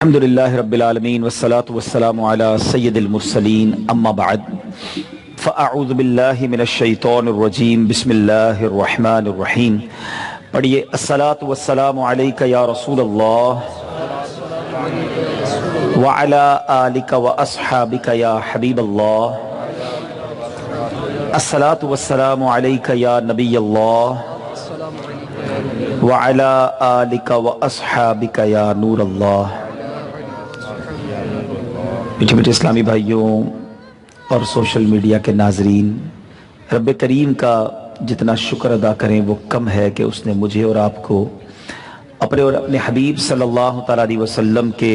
الحمدللہ رب العالمین والصلاة والسلام علی سید المرسلین اما بعد فاعوذ باللہ من الشیطان الرجیم بسم اللہ الرحمن الرحیم پڑھئے الصلاة والسلام علیکہ یا رسول اللہ وعلی آلکہ واصحابکہ یا حبیب اللہ الصلاة والسلام علیکہ یا نبی اللہ وعلی آلکہ واصحابکہ یا نور اللہ۔ میٹھے میٹھے اسلامی بھائیوں اور سوشل میڈیا کے ناظرین، رب کریم کا جتنا شکر ادا کریں وہ کم ہے کہ اس نے مجھے اور آپ کو اپنے اور اپنے حبیب صلی اللہ تعالیٰ علیہ وسلم کے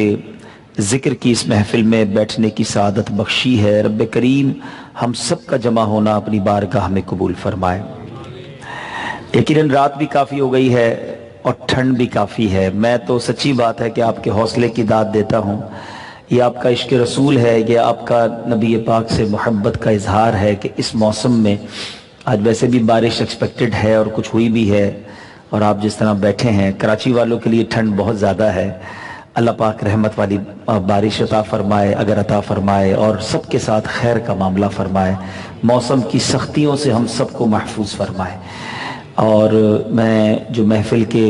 ذکر کی اس محفل میں بیٹھنے کی سعادت بخشی ہے۔ رب کریم ہم سب کا جمع ہونا اپنی بارگاہ میں قبول فرمائے۔ یقیناً رات بھی کافی ہو گئی ہے اور ٹھنڈ بھی کافی ہے۔ میں تو سچی بات ہے کہ آپ کے حوصلے کی داد دیتا ہوں، یہ آپ کا عشق رسول ہے، یہ آپ کا نبی پاک سے محبت کا اظہار ہے کہ اس موسم میں آج ویسے بھی بارش ایکسپیکٹڈ ہے اور کچھ ہوئی بھی ہے، اور آپ جس طرح بیٹھے ہیں، کراچی والوں کے لیے ٹھنڈ بہت زیادہ ہے۔ اللہ پاک رحمت والی بارش عطا فرمائے، اگر عطا فرمائے، اور سب کے ساتھ خیر کا معاملہ فرمائے، موسم کی سختیوں سے ہم سب کو محفوظ فرمائے۔ اور میں جو محفل کے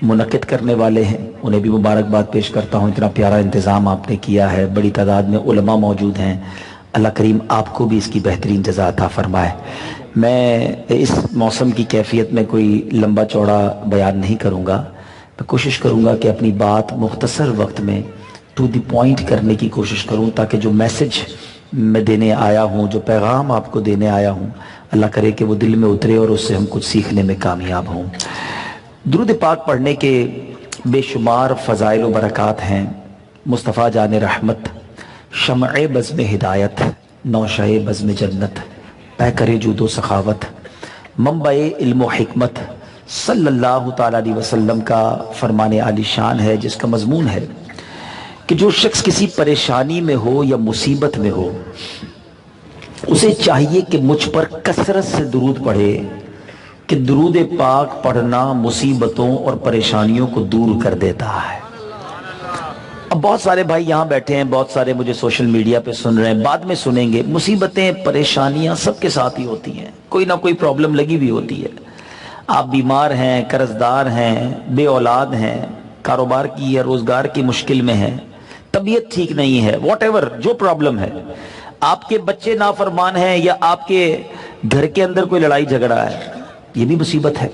منعقد کرنے والے ہیں انہیں بھی مبارکباد پیش کرتا ہوں، اتنا پیارا انتظام آپ نے کیا ہے، بڑی تعداد میں علماء موجود ہیں، اللہ کریم آپ کو بھی اس کی بہترین جزا عطا فرمائے۔ میں اس موسم کی کیفیت میں کوئی لمبا چوڑا بیان نہیں کروں گا، میں کوشش کروں گا کہ اپنی بات مختصر وقت میں ٹو دی پوائنٹ کرنے کی کوشش کروں، تاکہ جو میسج میں دینے آیا ہوں، جو پیغام آپ کو دینے آیا ہوں، اللہ کرے کہ وہ دل میں اترے اور اس سے ہم کچھ سیکھنے میں کامیاب ہوں۔ درود پاک پڑھنے کے بے شمار فضائل و برکات ہیں۔ مصطفیٰ جان رحمت، شمع بزم ہدایت، نوشہ بزم جنت، پیکر جود و سخاوت، منبع علم و حکمت، صلی اللہ تعالیٰ علیہ وسلم کا فرمان عالی شان ہے، جس کا مضمون ہے کہ جو شخص کسی پریشانی میں ہو یا مصیبت میں ہو، اسے چاہیے کہ مجھ پر کثرت سے درود پڑھے، کہ درود پاک پڑھنا مصیبتوں اور پریشانیوں کو دور کر دیتا ہے۔ اب بہت سارے بھائی یہاں بیٹھے ہیں، بہت سارے مجھے سوشل میڈیا پہ سن رہے ہیں، بعد میں سنیں گے، مصیبتیں پریشانیاں سب کے ساتھ ہی ہوتی ہیں، کوئی نہ کوئی پرابلم لگی بھی ہوتی ہے۔ آپ بیمار ہیں، قرض دار ہیں، بے اولاد ہیں، کاروبار کی یا روزگار کی مشکل میں ہیں، طبیعت ٹھیک نہیں ہے، واٹ ایور جو پرابلم ہے، آپ کے بچے نافرمان ہیں یا آپ کے گھر کے اندر کوئی لڑائی جھگڑا ہے، یہ بھی مصیبت ہے۔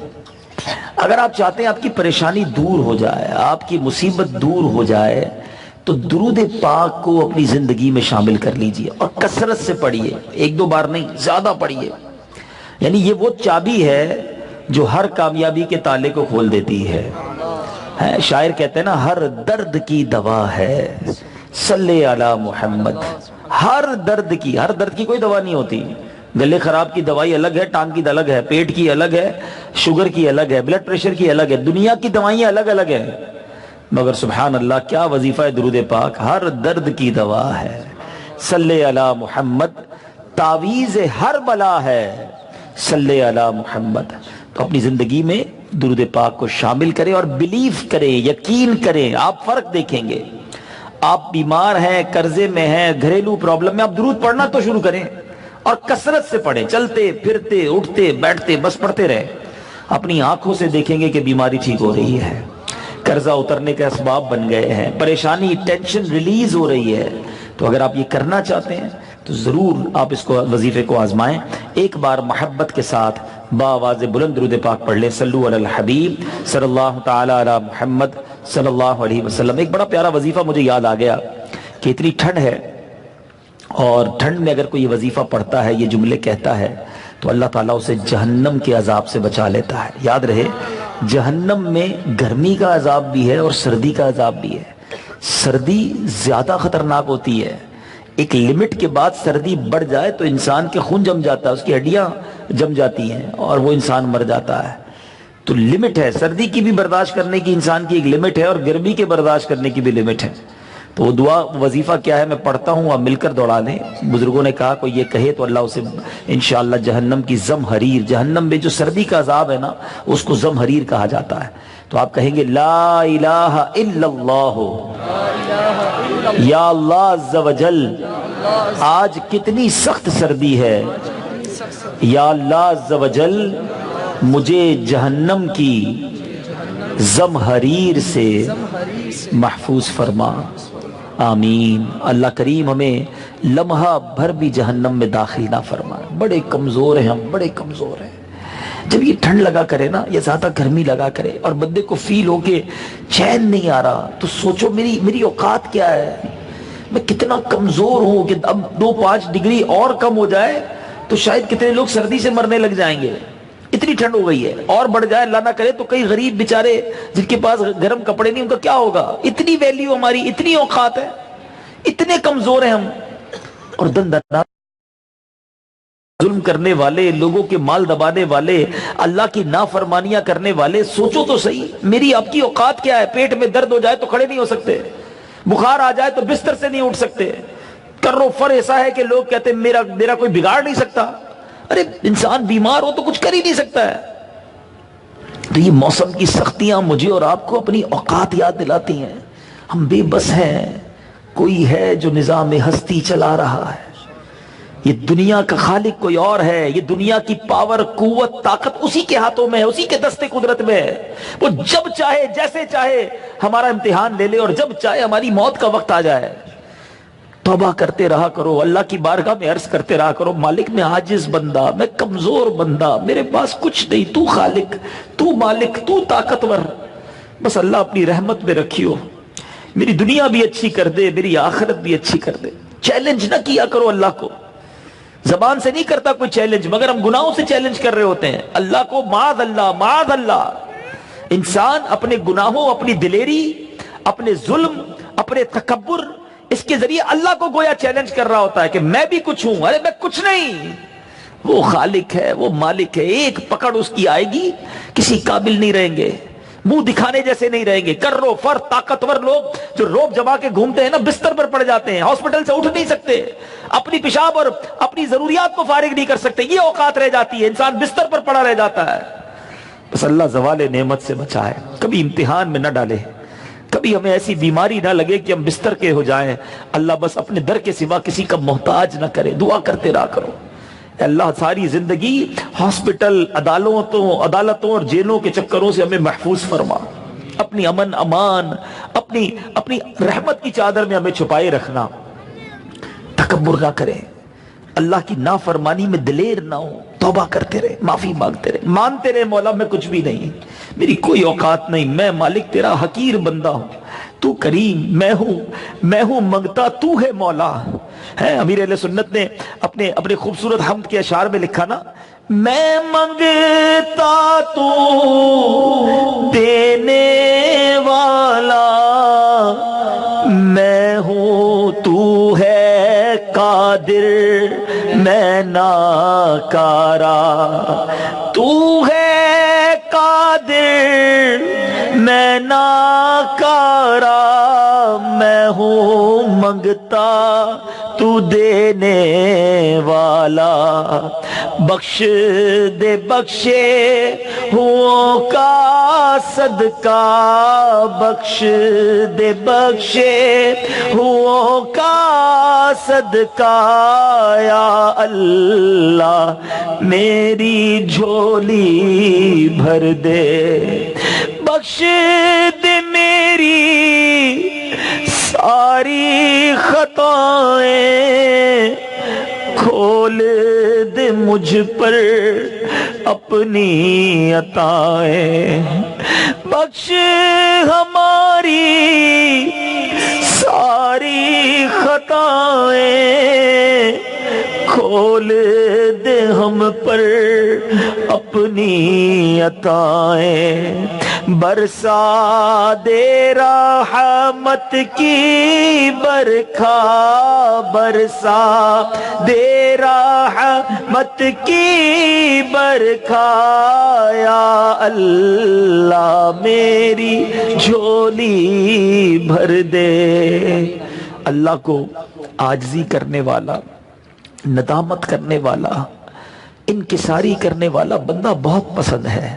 اگر آپ چاہتے ہیں آپ کی پریشانی دور ہو جائے، آپ کی مصیبت دور ہو جائے، تو درود پاک کو اپنی زندگی میں شامل کر لیجئے اور کثرت سے پڑھیے، ایک دو بار نہیں، زیادہ پڑھیے۔ یعنی یہ وہ چابی ہے جو ہر کامیابی کے تالے کو کھول دیتی ہے۔ شاعر کہتے ہیں نا، ہر درد کی دوا ہے صلی علی محمد۔ ہر درد کی کوئی دوا نہیں ہوتی۔ گلے خراب کی دوائی الگ ہے، ٹانگ کی الگ ہے، پیٹ کی الگ ہے، شوگر کی الگ ہے، بلڈ پریشر کی الگ ہے، دنیا کی دوائیاں الگ الگ ہیں، مگر سبحان اللہ کیا وظیفہ ہے درود پاک، ہر درد کی دوا ہے صلی علی محمد، تعویذ ہر بلا ہے صلی علی محمد۔ تو اپنی زندگی میں درود پاک کو شامل کریں اور بلیف کریں، یقین کریں، آپ فرق دیکھیں گے۔ آپ بیمار ہیں، قرضے میں ہیں، گھریلو پرابلم میں، آپ درود پڑھنا تو شروع کریں اور کثرت سے پڑھیں، چلتے پھرتے اٹھتے بیٹھتے بس پڑھتے رہیں، اپنی آنکھوں سے دیکھیں گے کہ بیماری ٹھیک ہو رہی ہے، قرضہ اترنے کے اسباب بن گئے ہیں، پریشانی ٹینشن ریلیز ہو رہی ہے۔ تو اگر آپ یہ کرنا چاہتے ہیں تو ضرور آپ اس کو وظیفے کو آزمائیں۔ ایک بار محبت کے ساتھ بآواز بلند درود پاک پڑھ لیں، صلو علی الحبیب صلی اللہ تعالی علی محمد صلی اللہ علیہ وسلم۔ ایک بڑا پیارا وظیفہ مجھے یاد آ گیا کہ اتنی ٹھنڈ ہے، اور ٹھنڈ میں اگر کوئی یہ وظیفہ پڑھتا ہے، یہ جملے کہتا ہے، تو اللہ تعالیٰ اسے جہنم کے عذاب سے بچا لیتا ہے۔ یاد رہے، جہنم میں گرمی کا عذاب بھی ہے اور سردی کا عذاب بھی ہے۔ سردی زیادہ خطرناک ہوتی ہے، ایک لمٹ کے بعد سردی بڑھ جائے تو انسان کے خون جم جاتا ہے، اس کی ہڈیاں جم جاتی ہیں اور وہ انسان مر جاتا ہے۔ تو لمٹ ہے، سردی کی بھی برداشت کرنے کی انسان کی ایک لمٹ ہے، اور گرمی کے برداشت کرنے کی بھی لمٹ ہے۔ تو وہ دعا وظیفہ کیا ہے، میں پڑھتا ہوں، آپ مل کر دوڑا لیں۔ بزرگوں نے کہا کوئی یہ کہے تو اللہ اسے انشاءاللہ جہنم کی زم حریر، جہنم میں جو سردی کا عذاب ہے نا، اس کو زم حریر کہا جاتا ہے۔ تو تو آپ کہیں گے لا الہ الا اللہ، یا اللہ عز و جل آج کتنی سخت سردی ہے، یا اللہ عز و جل مجھے جہنم کی زمہریر سے محفوظ فرما، آمین۔ اللہ کریم ہمیں لمحہ بھر بھی جہنم میں داخل نہ فرمائے۔ بڑے کمزور ہیں ہم، بڑے کمزور ہیں۔ جب یہ ٹھنڈ لگا کرے نا، یہ زیادہ گرمی لگا کرے اور بندے کو فیل ہو کہ چین نہیں آ رہا، تو سوچو میری اوقات کیا ہے، میں کتنا کمزور ہوں کہ اب 2-5 ڈگری اور کم ہو جائے تو شاید کتنے لوگ سردی سے مرنے لگ جائیں گے، اتنی ٹھنڈ ہو گئی ہے۔ اور بڑھ جائے اللہ نہ کرے تو کئی غریب بیچارے جن کے پاس گرم کپڑے نہیں، ان کا کیا ہوگا؟ اتنی ویلیو ہماری، اتنی اوقات ہے، اتنے کمزور ہیں ہم۔ اور ظلم کرنے والے، لوگوں کے مال دبانے والے، اللہ کی نافرمانیاں کرنے والے، سوچو تو صحیح میری آپ کی اوقات کیا ہے؟ پیٹ میں درد ہو جائے تو کھڑے نہیں ہو سکتے، بخار آ جائے تو بستر سے نہیں اٹھ سکتے، کرو فر ایسا ہے کہ لوگ کہتے ہیں میرا کوئی بگاڑ نہیں سکتا۔ ارے انسان بیمار ہو تو کچھ کر ہی نہیں سکتا ہے۔ تو یہ موسم کی سختیاں مجھے اور آپ کو اپنی اوقات یاد دلاتی ہیں۔ ہم بے بس ہیں، کوئی ہے جو نظام ہستی چلا رہا ہے، یہ دنیا کا خالق کوئی اور ہے، یہ دنیا کی پاور، قوت، طاقت اسی کے ہاتھوں میں ہے، اسی کے دستے قدرت میں ہے۔ وہ جب چاہے جیسے چاہے ہمارا امتحان لے لے اور جب چاہے ہماری موت کا وقت آ جائے۔ توبہ کرتے رہا کرو، اللہ کی بارگاہ میں عرض کرتے رہا کرو، مالک میں عاجز بندہ، میں کمزور بندہ، میرے پاس کچھ نہیں، تو خالق، تو مالک، تو طاقتور، بس اللہ اپنی رحمت میں رکھیو، میری دنیا بھی اچھی کر دے، میری آخرت بھی اچھی کر دے۔ چیلنج نہ کیا کرو اللہ کو، زبان سے نہیں کرتا کوئی چیلنج، مگر ہم گناہوں سے چیلنج کر رہے ہوتے ہیں اللہ کو، معاذ اللہ معاذ اللہ۔ انسان اپنے گناہوں، اپنی دلیری، اپنے ظلم، اپنے تکبر، اس کے ذریعے اللہ کو گویا چیلنج کر رہا ہوتا ہے کہ میں بھی کچھ ہوں۔ ارے میں کچھ نہیں، وہ خالق ہے، وہ مالک ہے، ایک پکڑ اس کی آئے گی کسی قابل نہیں رہیں گے، منہ دکھانے جیسے نہیں رہیں گے۔ کرو فر طاقتور لوگ جو روب جما کے گھومتے ہیں نا، بستر پر پڑ جاتے ہیں، ہاسپٹل سے اٹھ نہیں سکتے، اپنی پیشاب اور اپنی ضروریات کو فارغ نہیں کر سکتے، یہ اوقات رہ جاتی ہے، انسان بستر پر پڑا رہ جاتا ہے۔ بس اللہ زوال نعمت سے بچائے، کبھی امتحان میں نہ ڈالے، کبھی ہمیں ایسی بیماری نہ لگے کہ ہم بستر کے ہو جائیں۔ اللہ بس اپنے در کے سوا کسی کا محتاج نہ کرے، دعا کرتے رہا کرو، اے اللہ ساری زندگی ہاسپٹل، عدالتوں اور جیلوں کے چکروں سے ہمیں محفوظ فرما، اپنی امن امان، اپنی رحمت کی چادر میں ہمیں چھپائے رکھنا، تکبر نہ کریں، اللہ کی نافرمانی میں دلیر نہ ہو، توبہ کرتے رہے، معافی مانگتے رہے، مانتے رہے مولا میں کچھ بھی نہیں، میری کوئی اوقات نہیں، میں مالک تیرا حقیر بندہ ہوں، تو کریم، میں ہوں منگتا، تو ہے مولا۔ ہے امیر اہل سنت نے اپنے خوبصورت حمد کے اشعار میں لکھا نا، میں منگتا تو دینے والا، میں ہوں تو ہے قادر میں ناکارا، تو ہے قادر میں ناکارا، میں ہوں منگتا تو دینے والا، بخش دے بخشے ہوں کا صدقہ، بخش دے بخشے ہوں کا صدقہ، یا اللہ میری جھولی بھر دے، بخش دے میری ساری خطائیں، کھول دے مجھ پر اپنی عطائیں، بخش ہماری ساری خطائیں، کھول دے ہم پر اپنی عطائیں، برسا دے رحمت کی برکھا، برسا دے رحمت کی برکھا، یا اللہ میری جھولی بھر دے۔ اللہ کو عاجزی کرنے والا، ندامت کرنے والا، انکساری کرنے والا بندہ بہت پسند ہے۔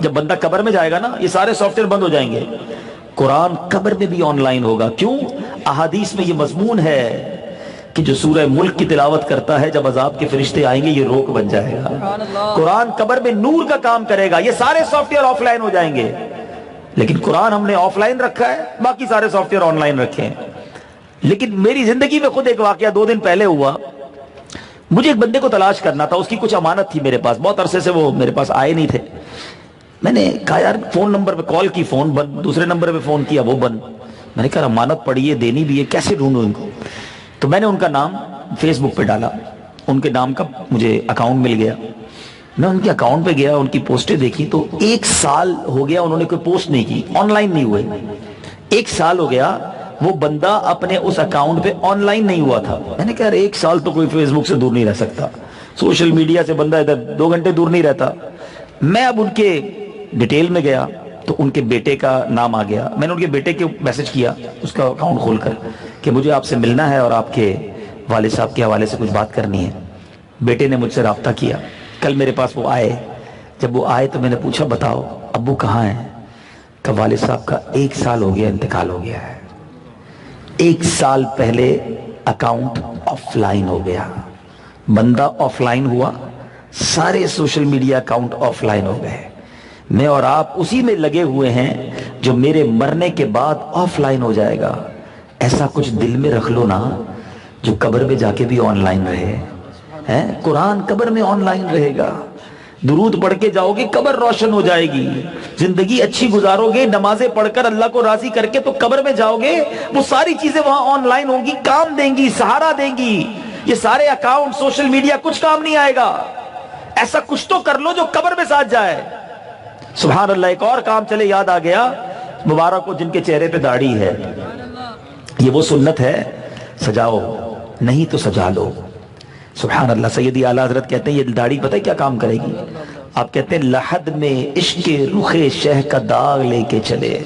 جب بندہ قبر میں جائے گا نا یہ سارے سافٹ ویئر بند ہو جائیں گے. قرآن قبر میں بھی آن لائن ہوگا. کیوں؟ احادیث میں یہ مضمون ہے کہ جو سورہ ملک کی تلاوت کرتا ہے جب عذاب کے فرشتے آئیں گے یہ روک بن جائے گا. قرآن قبر میں نور کا کام کرے گا. یہ سارے سافٹ ویئر آف لائن ہو جائیں گے، لیکن قرآن ہم نے آف لائن رکھا ہے، باقی سارے سافٹ ویئر آن لائن رکھے ہیں. لیکن میری زندگی میں خود ایک واقعہ 2 دن پہلے ہوا. مجھے ایک بندے کو تلاش کرنا تھا، اس کی کچھ امانت تھی میرے پاس، بہت عرصے سے وہ میرے پاس آئے نہیں تھے. میں نے کہا یار فون نمبر پہ کال کی، فون بند، دوسرے نمبر پہ فون کیا، وہ بند. میں نے کہا امانت پڑی ہے، دینی بھی ہے، کیسے ڈھونڈوں ان کو؟ تو میں نے ان کا نام فیس بک پہ ڈالا، ان کے نام کا مجھے اکاؤنٹ مل گیا. میں ان کے اکاؤنٹ پہ گیا، ان کی پوسٹیں دیکھی تو 1 سال ہو گیا انہوں نے کوئی پوسٹ نہیں کی، آن لائن نہیں ہوئے. 1 سال ہو گیا وہ بندہ اپنے اس اکاؤنٹ پہ آن لائن نہیں ہوا تھا. میں نے کہا 1 سال تو کوئی فیس بک سے دور نہیں رہ سکتا، سوشل میڈیا سے بندہ ادھر 2 گھنٹے دور نہیں رہتا. میں اب ان کے ڈیٹیل میں گیا تو ان کے بیٹے کا نام آ گیا. میں نے ان کے بیٹے کے میسج کیا اس کا اکاؤنٹ کھول کر کہ مجھے آپ سے ملنا ہے اور آپ کے والد صاحب کے حوالے سے کچھ بات کرنی ہے. بیٹے نے مجھ سے رابطہ کیا. کل میرے پاس وہ آئے. جب وہ آئے تو میں نے پوچھا بتاؤ ابو کہاں ہیں؟ کہ والد صاحب کا 1 سال ہو گیا انتقال ہو گیا ہے. 1 سال پہلے اکاؤنٹ آف لائن ہو گیا، بندہ آف لائن ہوا، سارے social media account offline ہو گئے. میں اور آپ اسی میں لگے ہوئے ہیں جو میرے مرنے کے بعد آف لائن ہو جائے گا. ایسا کچھ دل میں رکھ لو نا جو قبر میں جا کے بھی آن لائن رہے. قرآن قبر میں آن لائن رہے گا، درود پڑھ کے جاؤ گے قبر روشن ہو جائے گی. زندگی اچھی گزارو گے نمازیں پڑھ کر اللہ کو راضی کر کے تو قبر میں جاؤ گے وہ ساری چیزیں وہاں آن لائن ہوں گی، کام دیں گی، سہارا دیں گی. یہ سارے اکاؤنٹ سوشل میڈیا کچھ کام نہیں آئے گا. ایسا کچھ تو کر لو جو قبر میں ساتھ جائے. سبحان اللہ. ایک اور کام چلے یاد آ گیا، مبارک کو جن کے چہرے پہ داڑھی ہے، یہ وہ سنت ہے سجاؤ، نہیں تو سجا لو. سبحان اللہ. سیدی اعلیٰ حضرت کہتے ہیں یہ داڑھی پتہ ہے کیا کام کرے گی؟ آپ کہتے ہیں لحد میں عشق رخ شہ کا داغ لے کے چلے.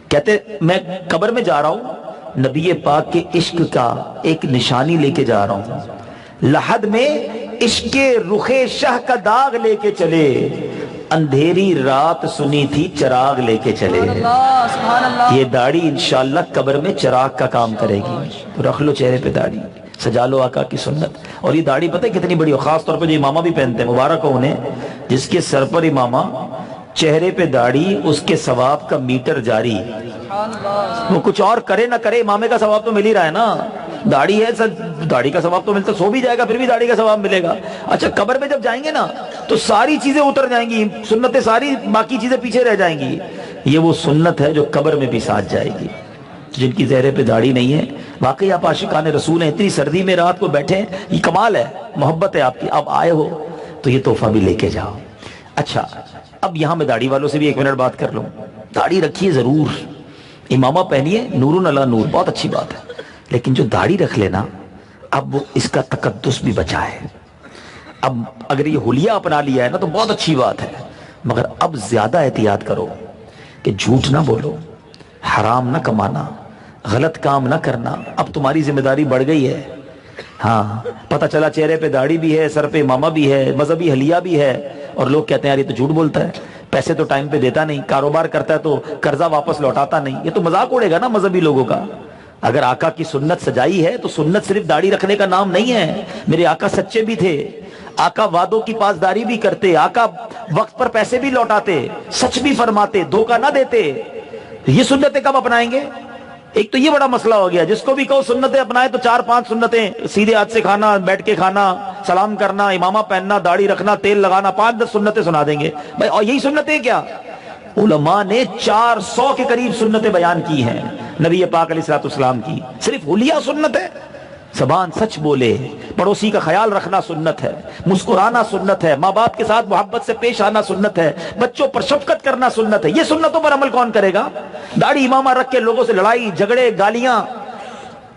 کہتے ہیں میں قبر میں جا رہا ہوں، نبی پاک کے عشق کا ایک نشانی لے کے جا رہا ہوں. لحد میں عشق رخ شہ کا داغ لے کے چلے، اندھیری رات سنی تھی چراغ لے کے چلے. یہ داڑھی انشاءاللہ قبر میں چراغ کا کام کرے گی. تو رکھ لو چہرے پہ داڑھی، سجا لو آقا کی سنت. اور یہ داڑھی پتہ ہے کتنی بڑی ہو، خاص طور پہ جو امامہ بھی پہنتے ہیں مبارک ہو انہیں، جس کے سر پر امامہ، چہرے پہ داڑھی، اس کے ثواب کا میٹر جاری. وہ کچھ اور کرے نہ کرے امامے کا ثواب تو مل ہی رہا ہے نا. داڑھی ہے سر، داڑھی کا ثواب تو ملتا، سو بھی جائے گا پھر بھی داڑھی کا ثواب ملے گا. اچھا قبر میں جب جائیں گے نا تو ساری چیزیں اتر جائیں گی، سنتیں ساری، باقی چیزیں پیچھے رہ جائیں گی. یہ وہ سنت ہے جو قبر میں بھی ساتھ جائے گی. جن کی چہرے پہ داڑھی نہیں ہے واقعی آپ عاشقان رسول ہیں. اتنی سردی میں رات کو بیٹھے ہیں، یہ کمال ہے، محبت ہے آپ کی. آپ آئے ہو تو یہ تحفہ بھی لے کے جاؤ. اچھا اب یہاں میں داڑھی والوں سے بھی 1 منٹ بات کر لوں. داڑھی رکھیے ضرور، امامہ پہنیے، نور علی نور، بہت اچھی بات ہے. لیکن جو داڑھی رکھ لینا اب اس کا تقدس بھی بچا ہے. اب اگر یہ حلیہ اپنا لیا ہے نا تو بہت اچھی بات ہے، مگر اب زیادہ احتیاط کرو کہ جھوٹ نہ بولو، حرام نہ کمانا، غلط کام نہ کرنا. اب تمہاری ذمہ داری بڑھ گئی ہے. ہاں پتہ چلا چہرے پہ داڑھی بھی ہے، سر پہ امامہ بھی ہے، مذہبی حلیہ بھی ہے، اور لوگ کہتے ہیں یار یہ تو جھوٹ بولتا ہے، پیسے تو ٹائم پہ دیتا نہیں، کاروبار کرتا ہے تو قرضہ واپس لوٹاتا نہیں. یہ تو مذاق اڑے گا نا مذہبی لوگوں کا. اگر آقا کی سنت سجائی ہے تو سنت صرف داڑھی رکھنے کا نام نہیں ہے. میرے آقا سچے بھی تھے، آقا وعدوں کی پاسداری بھی کرتے، آقا وقت پر پیسے بھی لوٹاتے، سچ بھی فرماتے، دھوکہ نہ دیتے. یہ سنتیں کب اپنائیں گے؟ ایک تو یہ بڑا مسئلہ ہو گیا، جس کو بھی کہو سنتیں اپنائے تو 4-5 سنتیں، سیدھے ہاتھ سے کھانا، بیٹھ کے کھانا، سلام کرنا، امامہ پہننا، داڑھی رکھنا، تیل لگانا، 5-10 سنتیں سنا دیں گے بھائی. اور یہی سنتیں کیا؟ علماء نے 400 کے قریب سنتیں بیان کی ہیں نبی پاک علیہ السلام کی. صرف حلیہ سنت ہے، زبان سچ بولے، پڑوسی کا خیال رکھنا سنت ہے، مسکرانا سنت ہے، ماں باپ کے ساتھ محبت سے پیش آنا سنت ہے، بچوں پر شفقت کرنا سنت ہے. یہ سنتوں پر عمل کون کرے گا؟ داڑھی امامہ رکھ کے لوگوں سے لڑائی جھگڑے گالیاں،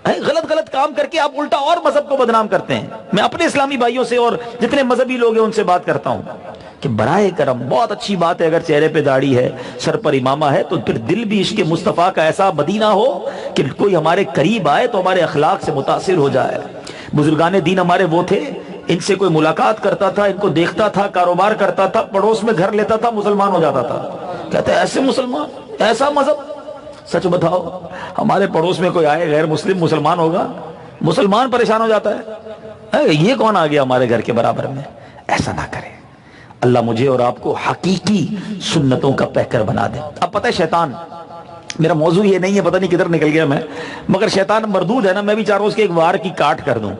غلط کام کر کے آپ الٹا اور مذہب کو بدنام کرتے ہیں. میں اپنے اسلامی بھائیوں سے اور جتنے مذہبی لوگ ہیں ان سے بات کرتا ہوں کہ برائے کرم بہت اچھی بات ہے اگر چہرے پہ داڑھی ہے، سر پر امامہ ہے، تو پھر دل بھی عشق مصطفیٰ کا ایسا مدینہ ہو کہ کوئی ہمارے قریب آئے تو ہمارے اخلاق سے متاثر ہو جائے. بزرگان دین ہمارے وہ تھے ان سے کوئی ملاقات کرتا تھا، ان کو دیکھتا تھا، کاروبار کرتا تھا، پڑوس میں گھر لیتا تھا، مسلمان ہو جاتا تھا. کہتے ہیں ایسے مسلمان، ایسا مذہب. سچ بتاؤ، ہمارے پڑوس میں کوئی آئے غیر مسلم مسلمان ہوگا؟ مسلمان پریشان ہو جاتا ہے، یہ کون آ گیا ہمارے گھر کے برابر میں. ایسا نہ کرے. اللہ مجھے اور آپ کو حقیقی سنتوں کا پیکر بنا دے. اب پتہ ہے شیطان، میرا موضوع یہ نہیں ہے، پتہ نہیں کدھر نکل گیا میں، مگر شیطان مردود ہے نا. میں بھی چاہ رہا ہوں اس کے ایک وار کی کاٹ کر دوں.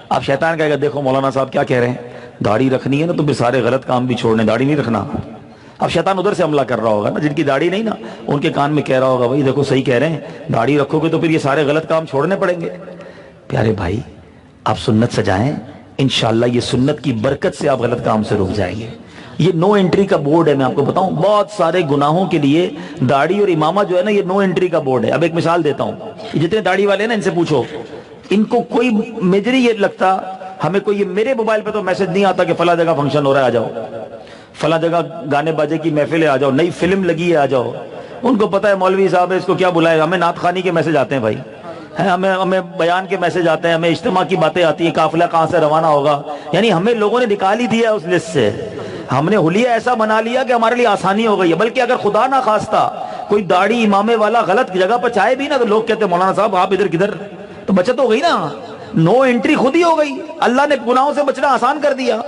اب شیطان کہے گا دیکھو مولانا صاحب کیا کہہ رہے ہیں، داڑھی رکھنی ہے نا تو پھر سارے غلط کام بھی چھوڑنے، داڑھی نہیں رکھنا. اب شیطان ادھر سے حملہ کر رہا ہوگا نا، جن کی داڑھی نہیں نا ان کے کان میں کہہ رہا ہوگا بھائی دیکھو صحیح کہہ رہے ہیں، داڑھی رکھو گے تو پھر یہ سارے غلط کام چھوڑنے پڑیں گے. پیارے بھائی آپ سنت سجائیں، انشاءاللہ یہ سنت کی برکت سے آپ غلط کام سے رک جائیں گے. یہ نو انٹری کا بورڈ ہے. میں آپ کو بتاؤں بہت سارے گناہوں کے لیے داڑھی اور امامہ جو ہے نا یہ نو انٹری کا بورڈ ہے. اب ایک مثال دیتا ہوں، جتنے داڑھی والے ہیں نا ان سے پوچھو، ان کو کوئی میجر یہ لگتا، ہمیں کوئی یہ میرے موبائل پہ تو میسج نہیں آتا کہ فلاں جگہ فنکشن ہو رہا ہے آ جاؤ، فلاں جگہ گانے باجے کی محفل ہے آ جاؤ، نئی فلم لگی ہے آ جاؤ. ان کو پتہ ہے مولوی صاحب ہے اس کو کیا بلائے. ہمیں نعت خوانی کے میسج آتے ہیں بھائی، ہمیں بیان کے میسج آتے ہیں، ہمیں اجتماع کی باتیں آتی ہیں، قافلہ کہاں سے روانہ ہوگا. یعنی ہمیں لوگوں نے نکال ہی دیا اس لسٹ سے. ہم نے حلیہ ایسا بنا لیا کہ ہمارے لیے آسانی ہو گئی ہے. بلکہ اگر خدا نہ خواستہ کوئی داڑھی امامے والا غلط جگہ پر چاہے بھی نا تو لوگ کہتے ہیں مولانا صاحب آپ ادھر کدھر، تو بچت ہو گئی نا. نو انٹری خود ہی ہو گئی. اللہ نے گناہوں سے بچنا آسان کر دیا.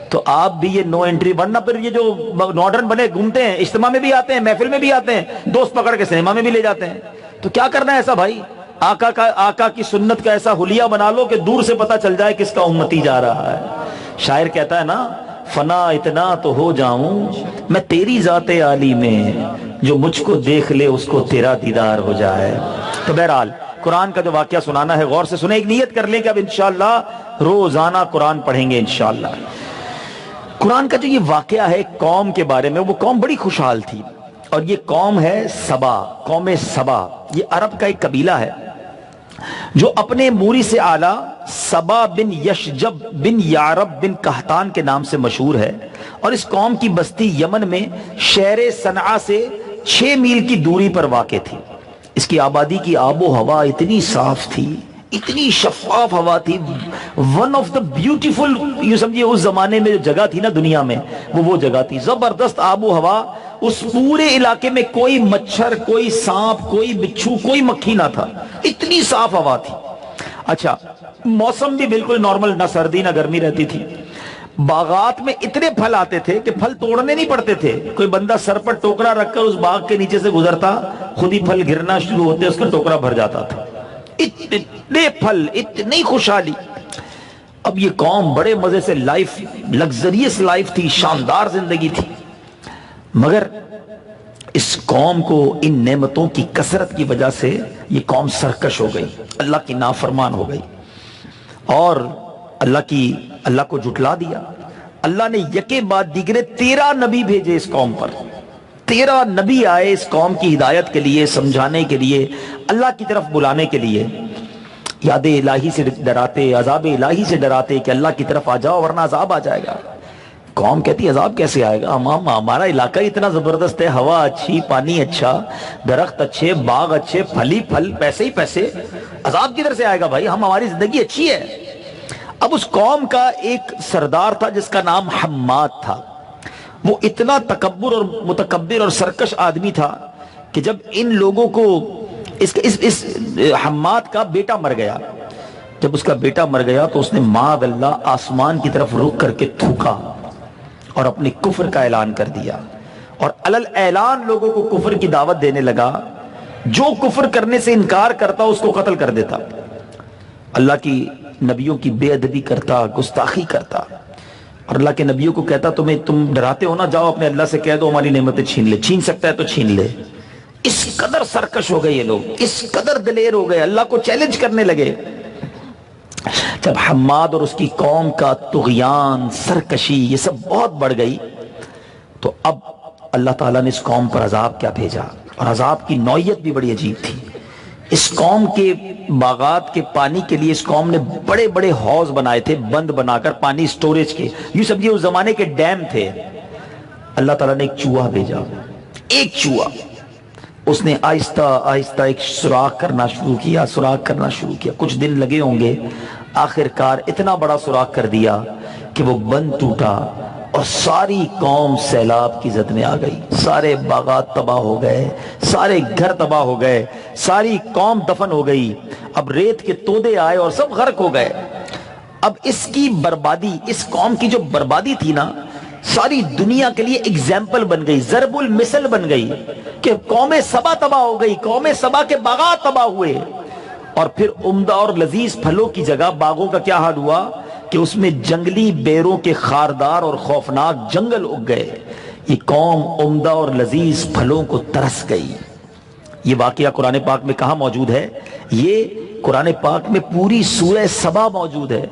تو آپ بھی یہ نو انٹری، ورنہ پھر یہ جو ماڈرن بنے گھومتے ہیں، اجتماع میں بھی آتے ہیں، محفل میں بھی آتے ہیں، دوست پکڑ کے سنیما میں بھی لے جاتے ہیں. تو کیا کرنا ہے ایسا بھائی، آقا کی سنت کا ایسا حلیہ بنا لو کہ دور سے پتہ چل جائے کس کا امتی جا رہا ہے. شاعر کہتا ہے نا، فنا اتنا تو ہو جاؤں میں تیری ذات عالی میں، جو مجھ کو دیکھ لے اس کو تیرا دیدار ہو جائے. تو بہرحال قرآن کا جو واقعہ سنانا ہے غور سے سنیں. ایک نیت کر لیں کہ اب انشاءاللہ روزانہ قرآن پڑھیں گے انشاءاللہ. قرآن کا جو یہ واقعہ ہے قوم کے بارے میں، وہ قوم بڑی خوشحال تھی، اور یہ قوم ہے سبا، قوم سبا. یہ عرب کا ایک قبیلہ ہے جو اپنے موری سے اعلیٰ سبا بن یشجب بن یارب بن قحطان کے نام سے مشہور ہے. اور اس قوم کی بستی یمن میں شہر صنعاء سے 6 میل کی دوری پر واقع تھی. اس کی آبادی کی آب و ہوا اتنی صاف تھی، اتنی شفاف ہوا تھی. ون آف دا بیوٹیفل، یہ سمجھیے اس زمانے میں جو جگہ تھی نا دنیا میں وہ جگہ تھی. زبردست آب و ہوا. اس پورے علاقے میں کوئی مچھر، کوئی سانپ، کوئی بچھو، کوئی مکھی نہ تھا. اتنی صاف ہوا تھی. اچھا موسم بھی بالکل نارمل، نہ سردی نہ گرمی رہتی تھی. باغات میں اتنے پھل آتے تھے کہ پھل توڑنے نہیں پڑتے تھے. کوئی بندہ سر پر ٹوکرا رکھ کر اس باغ کے نیچے سے گزرتا، خود ہی پھل گرنا شروع ہوتے، اس کا ٹوکرا بھر جاتا تھا. اتنے پھل، اتنی خوشحالی. اب یہ قوم بڑے مزے سے لائف، لگزریس لائف تھی، شاندار زندگی تھی. مگر اس قوم کو ان نعمتوں کی کثرت کی وجہ سے یہ قوم سرکش ہو گئی، اللہ کی نافرمان ہو گئی، اور اللہ کو جھٹلا دیا. اللہ نے یکے بعد دیگرے 13 نبی بھیجے اس قوم پر. 13 نبی آئے اس قوم کی ہدایت کے لیے، سمجھانے کے لیے، اللہ کی طرف بلانے کے لیے. یاد الہی سے ڈراتے، عذاب الہی سے ڈراتے کہ اللہ کی طرف آ جاؤ ورنہ عذاب آ جائے گا. قوم کہتی عذاب کیسے آئے گا، ہمارا علاقہ اتنا زبردست ہے، ہوا اچھی، پانی اچھا، درخت اچھے، باغ اچھے، پھل ہی پھل، پیسے ہی پیسے، عذاب کدھر سے آئے گا بھائی، ہماری زندگی اچھی ہے. اب اس قوم کا ایک سردار تھا جس کا نام حماد تھا. وہ اتنا تکبر اور متکبر اور سرکش آدمی تھا کہ جب ان لوگوں کو اس حماد کا بیٹا مر گیا، جب اس کا بیٹا مر گیا تو اس نے معاذ اللہ آسمان کی طرف رخ کر کے تھوکا اور اپنے کفر کا اعلان کر دیا، اور علل اعلان لوگوں کو کفر کی دعوت دینے لگا. جو کفر کرنے سے انکار کرتا اس کو قتل کر دیتا، اللہ کی نبیوں کی بے ادبی کرتا، گستاخی کرتا. اور اللہ کے نبیوں کو کہتا تم ڈراتے ہو نا، جاؤ اپنے اللہ سے کہہ دو ہماری نعمتیں چھین لے، چھین سکتا ہے تو چھین لے. اس قدر سرکش ہو گئے یہ لوگ، اس قدر دلیر ہو گئے، اللہ کو چیلنج کرنے لگے. جب حماد اور اس کی قوم کا طغیان، سرکشی، یہ سب بہت بڑھ گئی، تو اب اللہ تعالیٰ نے اس قوم پر عذاب کیا بھیجا. اور عذاب کی نوعیت بھی بڑی عجیب تھی. اس قوم کے باغات کے پانی کے لیے اس قوم نے بڑے بڑے حوض بنائے تھے، بند بنا کر پانی سٹوریج کے. یوں سمجھیے اس زمانے کے ڈیم تھے. اللہ تعالیٰ نے ایک چوہا بھیجا، ایک چوہا اس نے آہستہ آہستہ ایک سوراخ کرنا شروع کیا، کچھ دن لگے ہوں گے، آخر کار اتنا بڑا سوراخ کر دیا کہ وہ بند ٹوٹا اور ساری قوم سیلاب کی زد میں آ گئی، سارے باغات تباہ ہو گئے، سارے گھر تباہ ہو گئے، ساری قوم دفن ہو گئی، اب ریت کے تودے آئے اور سب غرق ہو گئے۔ اب اس کی بربادی، اس قوم کی جو بربادی تھی نا، ساری دنیا کے لیے ایگزامپل بن گئی، ضرب المثل بن گئی کہ قوم سبا تباہ ہو گئی، قوم سبا کے باغات تباہ ہوئے، اور پھر عمدہ اور لذیذ پھلوں کی جگہ باغوں کا کیا حال ہوا کہ اس میں جنگلی بیروں کے خاردار اور خوفناک جنگل اگ گئے۔ یہ قوم عمدہ اور لذیذ پھلوں کو ترس گئی۔ یہ واقعہ قرآن پاک میں کہاں موجود ہے؟ یہ قرآن پاک میں پوری سورہ سبا موجود ہے۔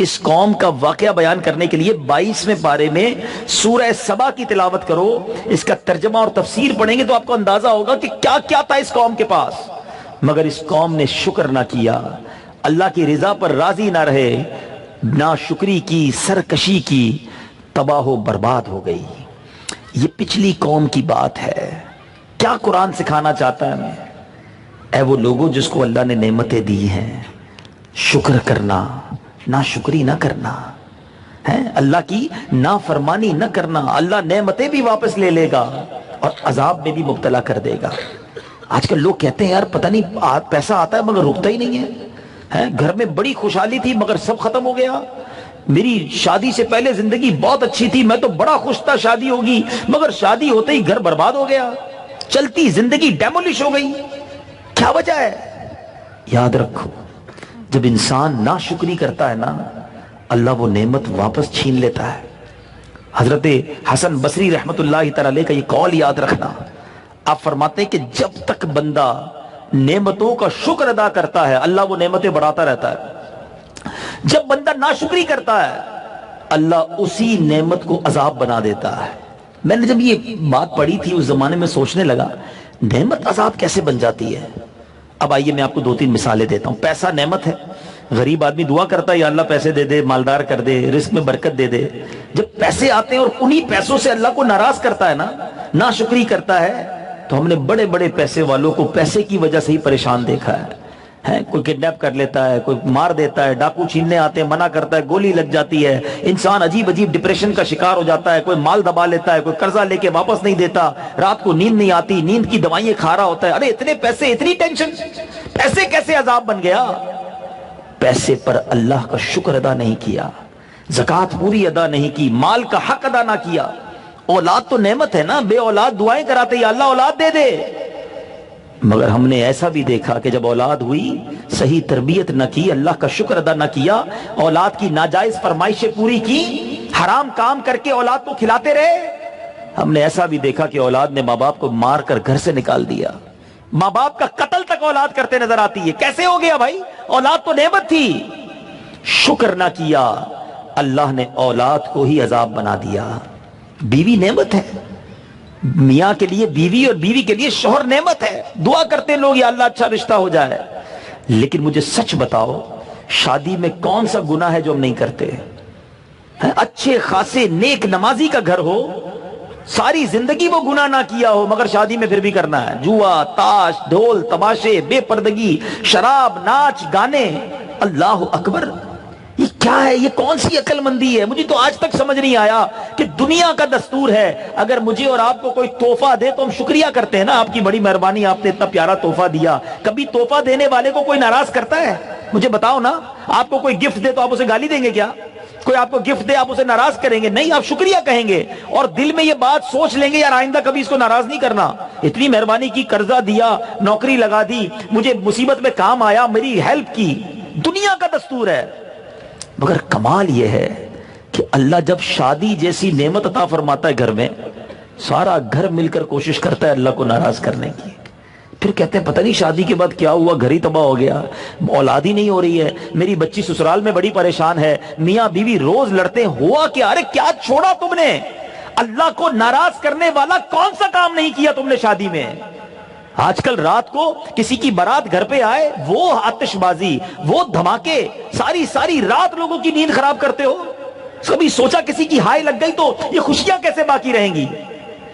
اس قوم کا واقعہ بیان کرنے کے لیے 22ویں پارے میں سورہ سبا کی تلاوت کرو، اس کا ترجمہ اور تفسیر پڑھیں گے تو آپ کو اندازہ ہوگا کہ کیا کیا تھا اس قوم کے پاس۔ مگر اس قوم نے شکر نہ کیا، اللہ کی رضا پر راضی نہ رہے، ناشکری کی، سرکشی کی، تباہ و برباد ہو گئی۔ یہ پچھلی قوم کی بات ہے۔ کیا قرآن سکھانا چاہتا ہے ہمیں؟ اے وہ لوگوں جس کو اللہ نے نعمتیں دی ہیں، شکر کرنا، ناشکری نہ کرنا ہے، اللہ کی نافرمانی نہ کرنا، اللہ نعمتیں بھی واپس لے لے گا اور عذاب میں بھی مبتلا کر دے گا۔ آج کل لوگ کہتے ہیں یار پتہ نہیں پیسہ آتا ہے مگر رکتا ہی نہیں ہے، گھر میں بڑی خوشحالی تھی مگر سب ختم ہو گیا، میری شادی سے پہلے زندگی بہت اچھی تھی، میں تو بڑا خوش تھا شادی ہوگی، مگر شادی ہوتے ہی گھر برباد ہو گیا، چلتی زندگی ڈیمولش ہو گئی۔ کیا وجہ ہے؟ یاد رکھو، جب انسان ناشکری کرتا ہے نا، اللہ وہ نعمت واپس چھین لیتا ہے۔ حضرت حسن بصری رحمت اللہ تعالی علیہ کا یہ قول یاد رکھنا، آپ فرماتے ہیں کہ جب تک بندہ نعمتوں کا شکر ادا کرتا ہے اللہ وہ نعمتیں بڑھاتا رہتا ہے، جب بندہ ناشکری کرتا ہے اللہ اسی نعمت کو عذاب بنا دیتا ہے۔ میں نے جب یہ بات پڑھی تھی اس زمانے میں سوچنے لگا نعمت عذاب کیسے بن جاتی ہے۔ اب آئیے میں آپ کو 2-3 مثالیں دیتا ہوں۔ پیسہ نعمت ہے، غریب آدمی دعا کرتا ہے یا اللہ پیسے دے دے، مالدار کر دے، رزق میں برکت دے دے۔ جب پیسے آتے ہیں اور انہی پیسوں سے اللہ کو ناراض کرتا ہے نا، ناشکری کرتا ہے، تو ہم نے بڑے بڑے پیسے والوں کو پیسے کی وجہ سے ہی پریشان دیکھا ہے، کوئی کڈنیپ کر لیتا ہے، کوئی مار دیتا ہے، ڈاکو چھیننے آتے ہیں منع کرتا ہے، گولی لگ جاتی ہے، انسان عجیب عجیب ڈپریشن کا شکار ہو جاتا ہے، کوئی مال دبا لیتا ہے، کوئی قرضہ لے کے واپس نہیں دیتا، رات کو نیند نہیں آتی، نیند کی دوائیں کھا رہا ہوتا ہے۔ ارے اتنے پیسے، اتنی ٹینشن، پیسے کیسے عذاب بن گیا؟ پیسے پر اللہ کا شکر ادا نہیں کیا، زکوٰۃ پوری ادا نہیں کی، مال کا حق ادا نہ کیا۔ اولاد تو نعمت ہے نا، بے اولاد دعائیں کراتے یا اللہ اولاد دے دے، مگر ہم نے ایسا بھی دیکھا کہ جب اولاد ہوئی صحیح تربیت نہ کی، اللہ کا شکر ادا نہ کیا، اولاد کی ناجائز فرمائشیں پوری کی، حرام کام کر کے اولاد کو کھلاتے رہے۔ ہم نے ایسا بھی دیکھا کہ اولاد نے ماں باپ کو مار کر گھر سے نکال دیا، ماں باپ کا قتل تک اولاد کرتے نظر آتی ہے۔ کیسے ہو گیا بھائی؟ اولاد تو نعمت تھی، شکر نہ کیا، اللہ نے اولاد کو ہی عذاب بنا دیا۔ بیوی نعمت ہے، میاں کے لیے بیوی اور بیوی کے لیے شوہر نعمت ہے، دعا کرتے لوگ یا اللہ اچھا رشتہ ہو جائے، لیکن مجھے سچ بتاؤ شادی میں کون سا گناہ ہے جو ہم نہیں کرتے؟ اچھے خاصے نیک نمازی کا گھر ہو، ساری زندگی وہ گناہ نہ کیا ہو، مگر شادی میں پھر بھی کرنا ہے، جوا، تاش، ڈھول، تماشے، بے پردگی، شراب، ناچ، گانے۔ اللہ اکبر، یہ کیا ہے؟ یہ کون سی عقل مندی ہے؟ مجھے تو آج تک سمجھ نہیں آیا کہ دنیا کا دستور ہے اگر مجھے اور آپ کو کوئی تحفہ دے تو ہم شکریہ کرتے ہیں نا، آپ کی بڑی مہربانی، آپ نے اتنا پیارا تحفہ دیا۔ کبھی تحفہ دینے والے کو کوئی ناراض کرتا ہے؟ مجھے بتاؤ نا، آپ کو کوئی گفٹ دے تو آپ اسے گالی دیں گے کیا؟ کوئی آپ کو گفٹ دے آپ اسے ناراض کریں گے؟ نہیں، آپ شکریہ کہیں گے اور دل میں یہ بات سوچ لیں گے یار آئندہ کبھی اس کو ناراض نہیں کرنا، اتنی مہربانی کی، قرضہ دیا، نوکری لگا دی، مجھے مصیبت میں کام آیا، میری ہیلپ کی۔ دنیا کا دستور ہے، مگر کمال یہ ہے کہ اللہ جب شادی جیسی نعمت عطا فرماتا ہے گھر میں، سارا گھر مل کر کوشش کرتا ہے اللہ کو ناراض کرنے کی۔ پھر کہتے ہیں پتہ نہیں شادی کے بعد کیا ہوا، گھر ہی تباہ ہو گیا، اولاد ہی نہیں ہو رہی ہے، میری بچی سسرال میں بڑی پریشان ہے، میاں بیوی روز لڑتے ہیں، ہوا کیا؟ ارے کیا چھوڑا تم نے؟ اللہ کو ناراض کرنے والا کون سا کام نہیں کیا تم نے شادی میں؟ آج کل رات کو کسی کی بارات گھر پہ آئے، وہ آتش بازی، وہ دھماکے، ساری رات لوگوں کی نیند خراب کرتے ہو۔ کبھی سوچا کسی کی ہائے لگ گئی تو یہ خوشیاں کیسے باقی رہیں گی؟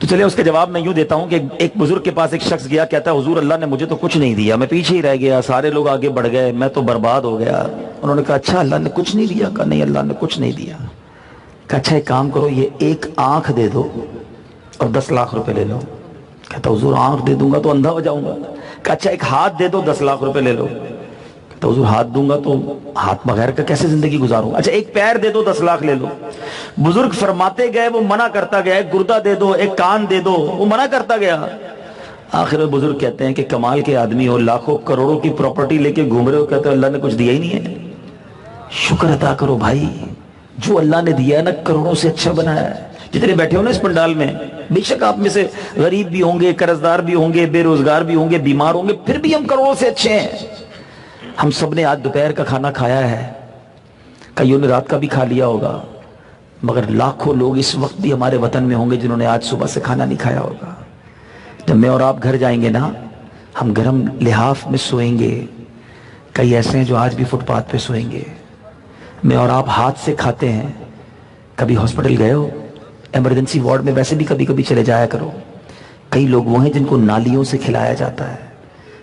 تو چلے اس کے جواب میں یوں دیتا ہوں کہ ایک بزرگ کے پاس ایک شخص گیا، کہتا ہے حضور اللہ نے مجھے تو کچھ نہیں دیا، میں پیچھے ہی رہ گیا، سارے لوگ آگے بڑھ گئے، میں تو برباد ہو گیا۔ انہوں نے کہا اچھا اللہ نے کچھ نہیں دیا؟ کہا نہیں اللہ نے کچھ نہیں دیا۔ کہا اچھا ایک کام کرو، یہ ایک آنکھ دے دو اور 10 لاکھ روپے لے لو۔ کہتا حضور آنکھ دے دوں گا تو اندھا ہو جاؤں گا۔ کہا اچھا ایک ہاتھ دے دو 10 لاکھ روپے لے لو۔ تو حضور ہاتھ دوں گا تو ہاتھ بغیر کا کیسے زندگی گزاروں؟ اچھا ایک پیر دے دو 10 لاکھ لے لو۔ بزرگ فرماتے گئے، وہ منع کرتا گیا، ایک گردہ دے دو، ایک کان دے دو، وہ منع کرتا گیا۔ آخر میں بزرگ کہتے ہیں کہ کمال کے آدمی ہو، لاکھوں کروڑوں کی پراپرٹی لے کے گھوم رہے ہو، کہتے ہو اللہ نے کچھ دیا ہی نہیں ہے۔ شکر ادا کرو بھائی، جو اللہ نے دیا ہے نا کروڑوں سے اچھا بنایا ہے۔ جتنے بیٹھے ہو نا اس پنڈال میں، بے شک آپ میں سے غریب بھی ہوں گے، قرضدار بھی ہوں گے، بے روزگار بھی ہوں گے، بیمار ہوں گے، پھر بھی ہم کروڑوں سے اچھے ہیں۔ ہم سب نے آج دوپہر کا کھانا کھایا ہے، کئیوں نے رات کا بھی کھا لیا ہوگا، مگر لاکھوں لوگ اس وقت بھی ہمارے وطن میں ہوں گے جنہوں نے آج صبح سے کھانا نہیں کھایا ہوگا۔ جب میں اور آپ گھر جائیں گے نا، ہم گرم لحاف میں سوئیں گے، کئی ایسے ہیں جو آج بھی فٹ پاتھ پہ سوئیں گے۔ میں اور آپ ہاتھ سے کھاتے ہیں۔ کبھی ہاسپٹل گئے ہو؟ ایمرجنسی وارڈ میں ویسے بھی کبھی کبھی چلے جایا کرو۔ کئی لوگ وہ ہیں جن کو نالیوں سے کھلایا جاتا ہے،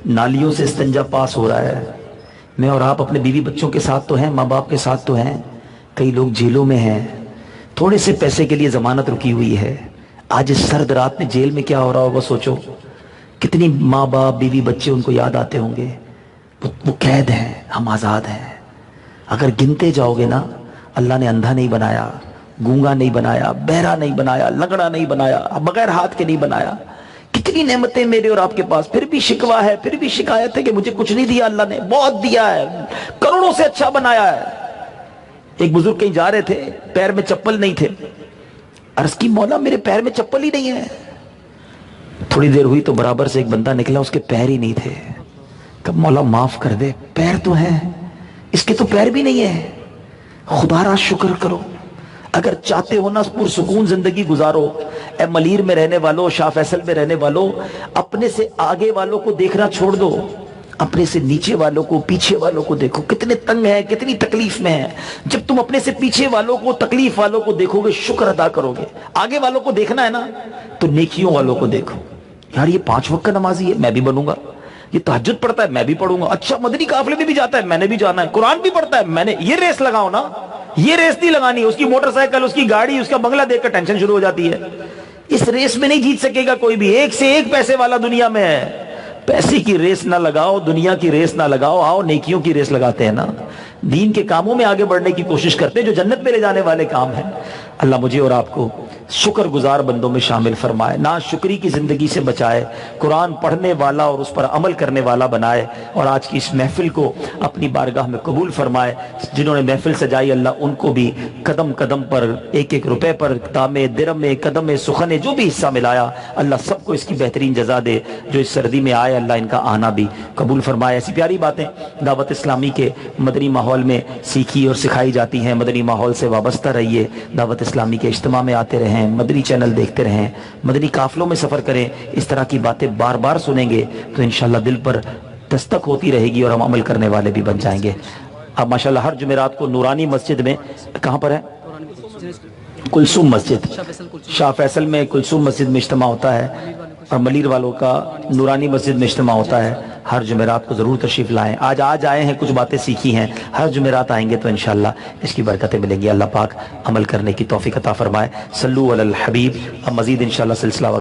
نالیوں سے استنجا پاس ہو رہا ہے۔ میں اور آپ اپنے بیوی بچوں کے ساتھ تو ہیں، ماں باپ کے ساتھ تو ہیں، کئی لوگ جیلوں میں ہیں، تھوڑے سے پیسے کے لیے ضمانت رکی ہوئی ہے۔ آج اس سرد رات میں جیل میں کیا ہو رہا ہوگا سوچو، کتنی ماں باپ بیوی بچے ان کو یاد آتے ہوں گے۔ وہ قید ہیں، ہم آزاد ہیں۔ اگر گنتے جاؤ گے نا، اللہ نے اندھا نہیں بنایا، گونگا نہیں بنایا، بہرا نہیں بنایا، لنگڑا نہیں بنایا، بغیر ہاتھ کے نہیں بنایا۔ کتنی نعمتیں میرے اور آپ کے پاس، پھر بھی شکوہ ہے، پھر بھی شکایت ہے کہ مجھے کچھ نہیں دیا اللہ نے۔ بہت دیا ہے، کروڑوں سے اچھا بنایا ہے۔ ایک بزرگ کہیں جا رہے تھے، پیر میں چپل نہیں تھے، عرض کی مولا میرے پیر میں چپل ہی نہیں ہے۔ تھوڑی دیر ہوئی تو برابر سے ایک بندہ نکلا، اس کے پیر ہی نہیں تھے۔ کہا مولا معاف کر دے، پیر تو ہیں، اس کے تو پیر بھی نہیں ہے۔ خدا را شکر کرو، اگر چاہتے ہو نا پرسکون زندگی گزارو۔ اے ملیر میں رہنے والوں، شاہ فیصل میں رہنے والوں، اپنے سے آگے والوں کو دیکھنا چھوڑ دو، اپنے سے نیچے والوں کو، پیچھے والوں کو دیکھو، کتنے تنگ ہیں، کتنی تکلیف میں ہیں۔ جب تم اپنے سے پیچھے والوں کو، تکلیف والوں کو دیکھو گے، شکر ادا کرو گے۔ آگے والوں کو دیکھنا ہے نا تو نیکیوں والوں کو دیکھو۔ یار یہ 5 وقت کا نمازی ہے، میں بھی بنوں گا۔ یہ تہجد پڑھتا ہے، میں بھی پڑھوں گا۔ اچھا مدنی قافلے میں بھی جاتا ہے، میں نے بھی جانا ہے۔ قرآن بھی پڑھتا ہے، میں نے۔ یہ ریس لگاؤ نا، یہ ریس نہیں لگانی۔ اس کی موٹر سائیکل، اس کی گاڑی، اس کا بنگلہ دیکھ کر ٹینشن شروع ہو جاتی ہے۔ اس ریس میں نہیں جیت سکے گا کوئی بھی۔ ایک سے ایک پیسے والا دنیا میں ہے۔ پیسے کی ریس نہ لگاؤ، دنیا کی ریس نہ لگاؤ، آؤ نیکیوں کی ریس لگاتے ہیں نا، دین کے کاموں میں آگے بڑھنے کی کوشش کرتے ہیں جو جنت میں لے جانے والے کام ہیں۔ اللہ مجھے اور آپ کو شکر گزار بندوں میں شامل فرمائے، ناشکری کی زندگی سے بچائے، قرآن پڑھنے والا اور اس پر عمل کرنے والا بنائے، اور آج کی اس محفل کو اپنی بارگاہ میں قبول فرمائے۔ جنہوں نے محفل سجائی اللہ ان کو بھی قدم قدم پر، ایک ایک روپے پر، دامے درم میں، قدم میں، سخنے جو بھی حصہ ملایا، اللہ سب کو اس کی بہترین جزا دے۔ جو اس سردی میں آئے اللہ ان کا آنا بھی قبول فرمائے۔ ایسی پیاری باتیں دعوت اسلامی کے مدنی ماحول میں سیکھی اور سکھائی جاتی ہیں۔ مدنی ماحول سے وابستہ رہیے، دعوت اسلامی کے اجتماع میں آتے رہیں، مدنی چینل دیکھتے رہیں، مدنی قافلوں میں سفر کریں۔ اس طرح کی باتیں بار بار سنیں گے تو انشاءاللہ دل پر دستک ہوتی رہے گی اور ہم عمل کرنے والے بھی بن جائیں گے۔ اب ماشاءاللہ ہر جمعرات کو نورانی مسجد میں، کہاں پر ہے؟ کلثوم مسجد، شاہ فیصل میں کلثوم مسجد میں اجتماع ہوتا ہے، اور ملیر والوں کا نورانی مسجد میں اجتماع ہوتا ہے۔ ہر جمعرات کو ضرور تشریف لائیں۔ آج آئے ہیں، کچھ باتیں سیکھی ہیں، ہر جمعرات آئیں گے تو انشاءاللہ اس کی برکتیں ملیں گی۔ اللہ پاک عمل کرنے کی توفیق عطا فرمائے۔ صلو علی الحبیب۔ اب مزید انشاءاللہ سلسلہ